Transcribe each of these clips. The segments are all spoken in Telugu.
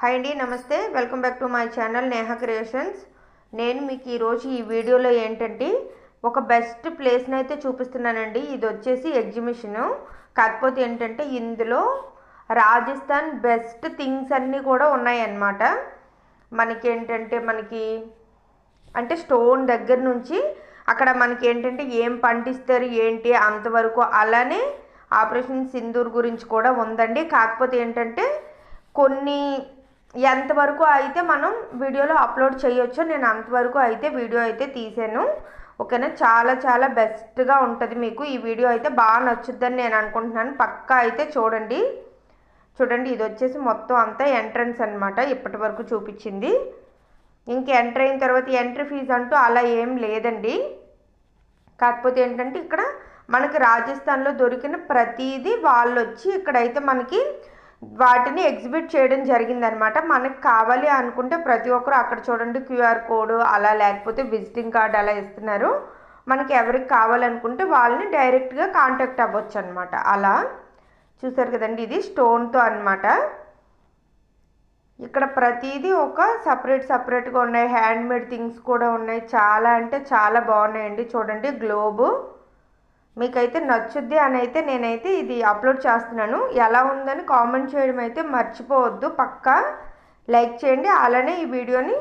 హాయ్ అండి, నమస్తే. Welcome back to my channel Neha creations. నేను మీకు ఈరోజు ఈ వీడియోలో ఏంటంటే ఒక బెస్ట్ ప్లేస్ని అయితే చూపిస్తున్నానండి. ఇది వచ్చేసి ఎగ్జిబిషను. కాకపోతే ఏంటంటే ఇందులో రాజస్థాన్ బెస్ట్ థింగ్స్ అన్నీ కూడా ఉన్నాయన్నమాట. మనకి ఏంటంటే అంటే స్టోన్ దగ్గర నుంచి అక్కడ మనకి ఏంటంటే ఏం పండిస్తారు ఏంటి అంతవరకు, అలానే ఆపరేషన్ సింధూర్ గురించి కూడా ఉందండి. కాకపోతే ఏంటంటే కొన్ని ఎంతవరకు అయితే మనం వీడియోలో అప్లోడ్ చేయొచ్చో నేను అంతవరకు అయితే వీడియో అయితే తీసాను. ఓకేనా, చాలా చాలా బెస్ట్గా ఉంటుంది. మీకు ఈ వీడియో అయితే బాగా నచ్చుద్దని నేను అనుకుంటున్నాను. పక్కా అయితే చూడండి. ఇది వచ్చేసి మొత్తం అంతా ఎంట్రన్స్ అనమాట. ఇప్పటి వరకు చూపించింది. ఇంక ఎంటర్ అయిన తర్వాత ఎంట్రీ ఫీజు అంటూ అలా ఏం లేదండి. కాకపోతే ఏంటంటే ఇక్కడ మనకి రాజస్థాన్లో దొరికిన ప్రతిదీ వాళ్ళు వచ్చి ఇక్కడైతే మనకి వాటిని ఎగ్జిబిట్ చేయడం జరిగిందనమాట. మనకు కావాలి అనుకుంటే ప్రతి ఒక్కరు అక్కడ చూడండి క్యూఆర్ కోడ్ అలా లేకపోతే విజిటింగ్ కార్డ్ అలా ఇస్తున్నారు. మనకి ఎవరికి కావాలనుకుంటే వాళ్ళని డైరెక్ట్గా కాంటాక్ట్ అవ్వచ్చు అనమాట. అలా చూసారు కదండి, ఇది స్టోన్తో అనమాట. ఇక్కడ ప్రతిదీ ఒక సపరేట్గా ఉన్నాయి. హ్యాండ్మేడ్ థింగ్స్ కూడా ఉన్నాయి. చాలా అంటే చాలా బాగున్నాయండి. చూడండి గ్లోబు, మీకైతే నచ్చుద్ది అని అయితే నేనైతే ఇది అప్లోడ్ చేస్తున్నాను. ఎలా ఉందని కామెంట్ చేయడం అయితే మర్చిపోవద్దు. పక్కా లైక్ చేయండి. అలానే ఈ వీడియోని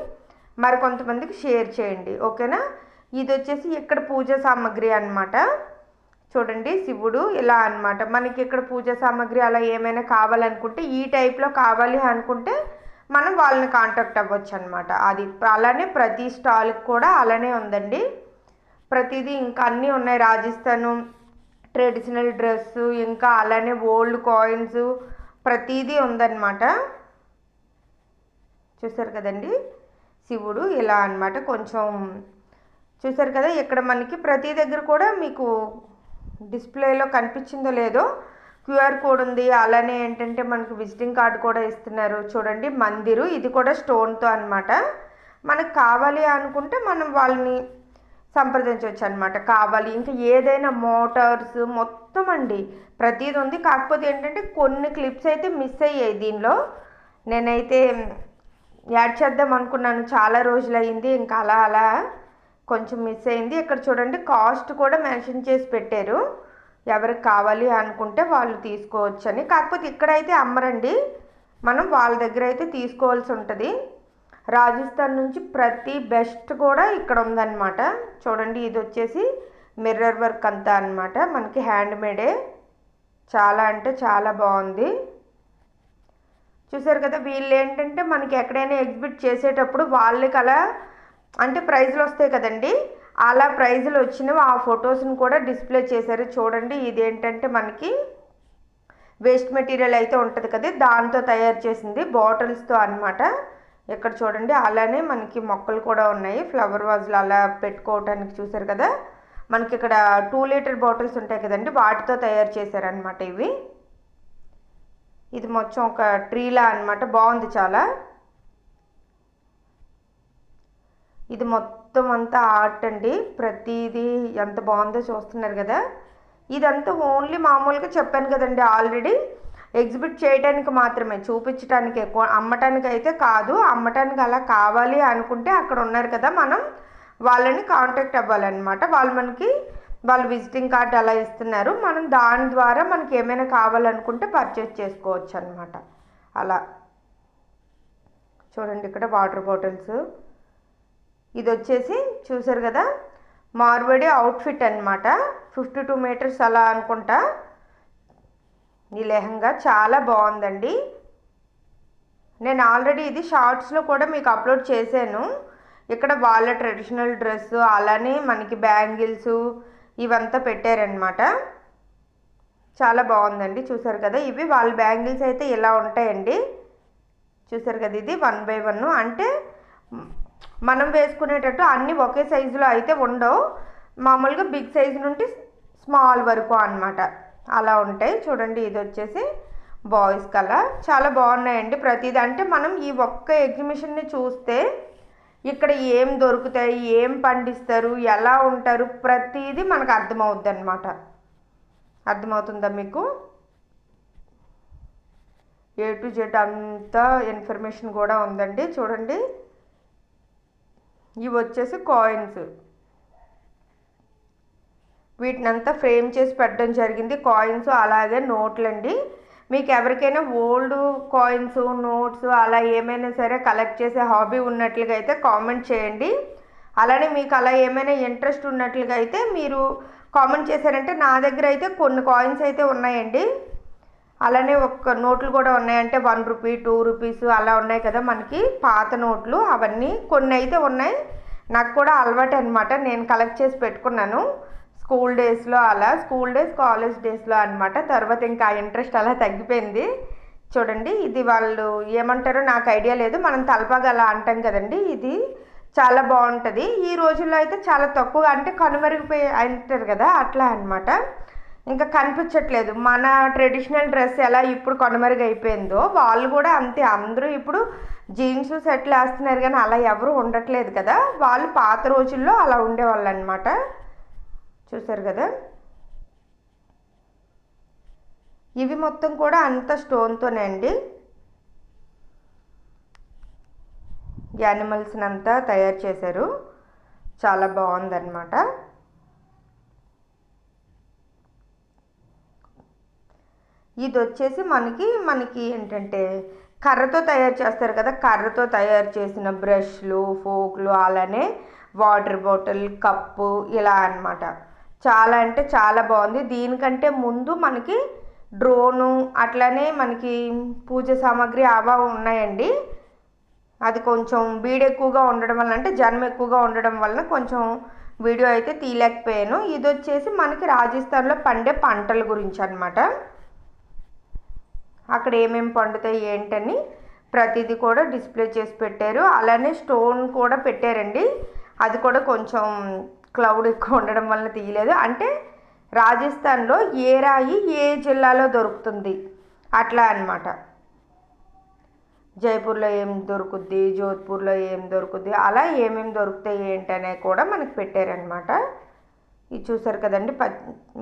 మరికొంతమందికి షేర్ చేయండి. ఓకేనా. ఇది వచ్చేసి ఇక్కడ పూజా సామాగ్రి అనమాట. చూడండి శివుడు ఇలా అనమాట. మనకి ఇక్కడ పూజా సామాగ్రి అలా ఏమైనా కావాలనుకుంటే ఈ టైప్లో కావాలి అనుకుంటే మనం వాళ్ళని కాంటాక్ట్ అవ్వచ్చు అనమాట. అది అలానే ప్రతి స్టాల్కి కూడా అలానే ఉందండి. ప్రతిదీ ఇంకా అన్నీ ఉన్నాయి. రాజస్థాను ట్రెడిషనల్ డ్రెస్సు, ఇంకా అలానే ఓల్డ్ కాయిన్స్, ప్రతిదీ ఉందన్నమాట. చూసారు కదండి శివుడు ఇలా అనమాట. కొంచెం చూసారు కదా, ఇక్కడ మనకి ప్రతి దగ్గర కూడా మీకు డిస్ప్లేలో కనిపించిందో లేదో క్యూఆర్ కోడ్ ఉంది. అలానే ఏంటంటే మనకి విజిటింగ్ కార్డు కూడా ఇస్తున్నారు. చూడండి మందిరు, ఇది కూడా స్టోన్తో అనమాట. మనకు కావాలి అనుకుంటే మనం వాళ్ళని సంప్రదించవచ్చు అనమాట. కావాలి ఇంకా ఏదైనా మోటార్స్ మొత్తం అండి ప్రతిదీ ఉంది. కాకపోతే ఏంటంటే కొన్ని క్లిప్స్ అయితే మిస్ అయ్యాయి. దీనిలో నేనైతే యాడ్ చేద్దాం అనుకున్నాను, చాలా రోజులు అయింది, ఇంకా అలా కొంచెం మిస్ అయింది. ఇక్కడ చూడండి కాస్ట్ కూడా మెన్షన్ చేసి పెట్టారు. ఎవరికి కావాలి అనుకుంటే వాళ్ళు తీసుకోవచ్చు అని. కాకపోతే ఇక్కడైతే అమ్మరండి, మనం వాళ్ళ దగ్గర అయితే తీసుకోవాల్సి ఉంటుంది. రాజస్థాన్ నుంచి ప్రతి బెస్ట్ కూడా ఇక్కడ ఉందన్నమాట. చూడండి ఇది వచ్చేసి మిర్రర్ వర్క్ అంతా అనమాట. మనకి హ్యాండ్ మేడే, చాలా అంటే చాలా బాగుంది. చూసారు కదా, వీళ్ళు ఏంటంటే మనకి ఎక్కడైనా ఎగ్జిబిట్ చేసేటప్పుడు వాళ్ళకి అలా అంటే ప్రైజులు వస్తాయి కదండి, అలా ప్రైజులు వచ్చినవి ఆ ఫొటోస్ని కూడా డిస్ప్లే చేశారు. చూడండి ఇదేంటంటే మనకి వేస్ట్ మెటీరియల్ అయితే ఉంటుంది కదా, దాంతో తయారు చేసింది బాటిల్స్తో అనమాట. ఇక్కడ చూడండి అలానే మనకి మొక్కలు కూడా ఉన్నాయి, ఫ్లవర్ వాజ్లు అలా పెట్టుకోవటానికి. చూసారు కదా, మనకి ఇక్కడ 2 లీటర్ బాటిల్స్ ఉంటాయి కదండి, వాటితో తయారు చేశారనమాట ఇవి. ఇది మొత్తం ఒక ట్రీలా అనమాట. బాగుంది చాలా. ఇది మొత్తం అంతా ఆర్ట్ అండి. ప్రతిదీ ఎంత బాగుందో చూస్తున్నారు కదా. ఇదంతా ఓన్లీ మామూలుగా చెప్పాను కదండి ఆల్రెడీ, ఎగ్జిబిట్ చేయడానికి మాత్రమే, చూపించడానికి, అమ్మటానికి అయితే కాదు. అమ్మటానికి అలా కావాలి అనుకుంటే అక్కడ ఉన్నారు కదా, మనం వాళ్ళని కాంటాక్ట్ అవ్వాలన్నమాట. వాళ్ళు విజిటింగ్ కార్డు అలా ఇస్తున్నారు. మనం దాని ద్వారా మనకి ఏమైనా కావాలనుకుంటే పర్చేస్ చేసుకోవచ్చు అనమాట. అలా చూడండి ఇక్కడ వాటర్ బాటిల్స్. ఇది వచ్చేసి చూసారు కదా మార్వడి అవుట్ఫిట్ అనమాట. 52 మీటర్స్ అలా అనుకుంటా ఈ లెహంగా. చాలా బాగుందండి. నేను ఆల్రెడీ ఇది షార్ట్స్లో కూడా మీకు అప్లోడ్ చేశాను. ఇక్కడ వాళ్ళ ట్రెడిషనల్ డ్రెస్సు, అలానే మనకి బ్యాంగిల్స్ ఇవంతా పెట్టారనమాట. చాలా బాగుందండి. చూసారు కదా, ఇవి వాళ్ళ బ్యాంగిల్స్ అయితే ఇలా ఉంటాయండి. చూసారు కదా, ఇది 1 by 1. అంటే మనం వేసుకునేటట్టు అన్నీ ఒకే సైజులో అయితే ఉండవు. మామూలుగా బిగ్ సైజు నుండి స్మాల్ వరకు అనమాట, అలా ఉంటాయి. చూడండి ఇది వచ్చేసి బాయ్స్ కలా. చాలా బాగున్నాయండి ప్రతిదీ. అంటే మనం ఈ ఒక్క ఎగ్జిబిషన్ని చూస్తే ఇక్కడ ఏం దొరుకుతాయి, ఏం పండిస్తారు, ఎలా ఉంటారు, ప్రతిదీ మనకు అర్థమవుద్ది అనమాట. అర్థమవుతుందా మీకు? A to Z అంతా ఇన్ఫర్మేషన్ కూడా ఉందండి. చూడండి, ఇవి వచ్చేసి కాయిన్స్. వీటినంతా ఫ్రేమ్ చేసి పెట్టడం జరిగింది. కాయిన్స్ అలాగే నోట్లండి. మీకు ఎవరికైనా ఓల్డ్ కాయిన్స్, నోట్స్ అలా ఏమైనా సరే కలెక్ట్ చేసే హాబీ ఉన్నట్లుగా అయితే కామెంట్ చేయండి. అలానే మీకు అలా ఏమైనా ఇంట్రెస్ట్ ఉన్నట్లుగా అయితే మీరు కామెంట్ చేశారంటే నా దగ్గర అయితే కొన్ని కాయిన్స్ అయితే ఉన్నాయండి. అలానే ఒక నోట్లు కూడా ఉన్నాయి. అంటే 1 రూపీ, 2 రూపీస్ అలా ఉన్నాయి కదా మనకి పాత నోట్లు. అవన్నీ కొన్ని అయితే ఉన్నాయి. నాకు కూడా అలవాటు అనమాట. నేను కలెక్ట్ చేసి పెట్టుకున్నాను స్కూల్ డేస్లో, అలా స్కూల్ డేస్, కాలేజ్ డేస్లో అనమాట. తర్వాత ఇంకా ఆ ఇంట్రెస్ట్ అలా తగ్గిపోయింది. చూడండి, ఇది వాళ్ళు ఏమంటారో నాకు ఐడియా లేదు. మనం తలపాగా అలా అంటాం కదండి. ఇది చాలా బాగుంటుంది. ఈ రోజుల్లో అయితే చాలా తక్కువ, అంటే కనుమరిగిపోయి అంటారు కదా, అట్లా అనమాట. ఇంకా కనిపించట్లేదు. మన ట్రెడిషనల్ డ్రెస్ ఎలా ఇప్పుడు కనుమరుగైపోయిందో వాళ్ళు కూడా అంతే. అందరూ ఇప్పుడు జీన్స్ సెట్లు వేస్తున్నారు కానీ అలా ఎవరు ఉండట్లేదు కదా. వాళ్ళు పాత రోజుల్లో అలా ఉండేవాళ్ళు అనమాట. చూసారు కదా, ఇవి మొత్తం కూడా అంత స్టోన్తోనే అండి. యానిమల్స్ని అంతా తయారు చేశారు. చాలా బాగుందన్నమాట. ఇది వచ్చేసి మనకి ఏంటంటే కర్రతో తయారు చేస్తారు కదా. కర్రతో తయారు చేసిన బ్రష్లు, ఫోక్లు, అలానే వాటర్ బాటిల్, కప్పు ఇలా అన్నమాట. చాలా అంటే చాలా బాగుంది. దీనికంటే ముందు మనకి డ్రోను, అట్లానే మనకి పూజ సామాగ్రి అవా ఉన్నాయండి. అది కొంచెం బీడ్ ఎక్కువగా ఉండడం వల్ల, అంటే జనం ఎక్కువగా ఉండడం వలన కొంచెం వీడియో అయితే తీయలేకపోయాను. ఇది వచ్చేసి మనకి రాజస్థాన్లో పండే పంటల గురించి అనమాట. అక్కడ ఏమేమి పండుతాయి ఏంటని ప్రతిదీ కూడా డిస్ప్లే చేసి పెట్టారు. అలానే స్టోన్ కూడా పెట్టారండి. అది కూడా కొంచెం క్లౌడ్ ఎక్కువ ఉండడం వల్ల తీయలేదు. అంటే రాజస్థాన్లో ఏ రాయి ఏ జిల్లాలో దొరుకుతుంది అట్లా అన్నమాట. జైపూర్లో ఏం దొరుకుద్ది, జోధ్పూర్లో ఏం దొరుకుద్ది, అలా ఏమేమి దొరుకుతాయి ఏంటనే కూడా మనకు పెట్టారనమాట. ఇది చూసారు కదండి,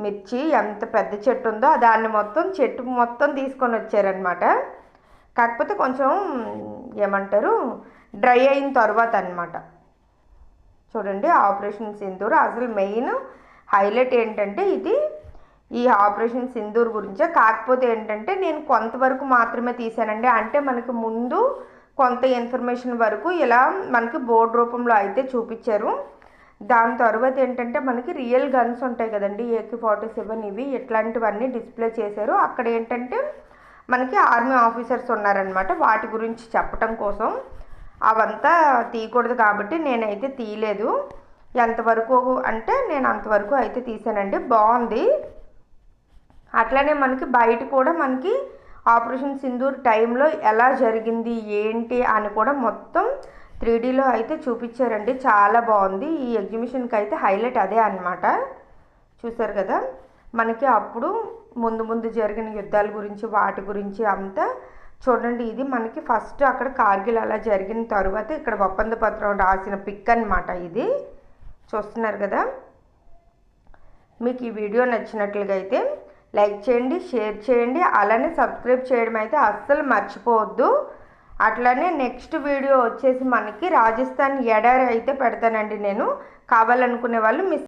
మిర్చి ఎంత పెద్ద చెట్టు ఉందో దాన్ని మొత్తం చెట్టు మొత్తం తీసుకొని వచ్చారనమాట. కాకపోతే కొంచెం ఏమంటారు డ్రై అయిన తర్వాత అనమాట. చూడండి, ఆపరేషన్ సింధూర్ అసలు మెయిన్ హైలైట్ ఏంటంటే ఇది ఈ ఆపరేషన్ సింధూర్ గురించే. కాకపోతే ఏంటంటే నేను కొంతవరకు మాత్రమే తీసానండి. అంటే మనకి ముందు కొంత ఇన్ఫర్మేషన్ వరకు ఇలా మనకి బోర్డు రూపంలో అయితే చూపించారు. దాని తర్వాత ఏంటంటే మనకి రియల్ గన్స్ ఉంటాయి కదండి, AK-47 ఇవి ఇట్లాంటివన్నీ డిస్ప్లే చేశారు. అక్కడ ఏంటంటే మనకి ఆర్మీ ఆఫీసర్స్ ఉన్నారనమాట. వాటి గురించి చెప్పటం కోసం అవంతా తీయకూడదు కాబట్టి నేనైతే తీయలేదు. ఎంతవరకు అంటే నేను అంతవరకు అయితే తీసానండి. బాగుంది. అట్లనే మనకి బయట కూడా మనకి ఆపరేషన్ సింధూర్ టైంలో ఎలా జరిగింది ఏంటి అని కూడా మొత్తం 3Dలో అయితే చూపించారండి. చాలా బాగుంది. ఈ ఎగ్జిబిషన్కి అయితే హైలైట్ అదే అనమాట. చూసారు కదా, మనకి అప్పుడు ముందు జరిగిన యుద్ధాల గురించి వాటి గురించి అంతా చూడండి. ఇది మనకి ఫస్ట్ అక్కడ కార్గిల్ అలా జరిగిన తర్వాత ఇక్కడ ఒప్పంద పత్రం రాసిన పిక్ అనమాట. ఇది చూస్తున్నారు కదా. మీకు ఈ వీడియో నచ్చినట్లుగా అయితే లైక్ చేయండి, షేర్ చేయండి, అలానే సబ్స్క్రైబ్ చేయడం అయితే అస్సలు మర్చిపోవద్దు. అట్లానే నెక్స్ట్ వీడియో వచ్చేసి మనకి రాజస్థాన్ ఎడారి అయితే పెడతానండి నేను. కావాలనుకునే వాళ్ళు మిస్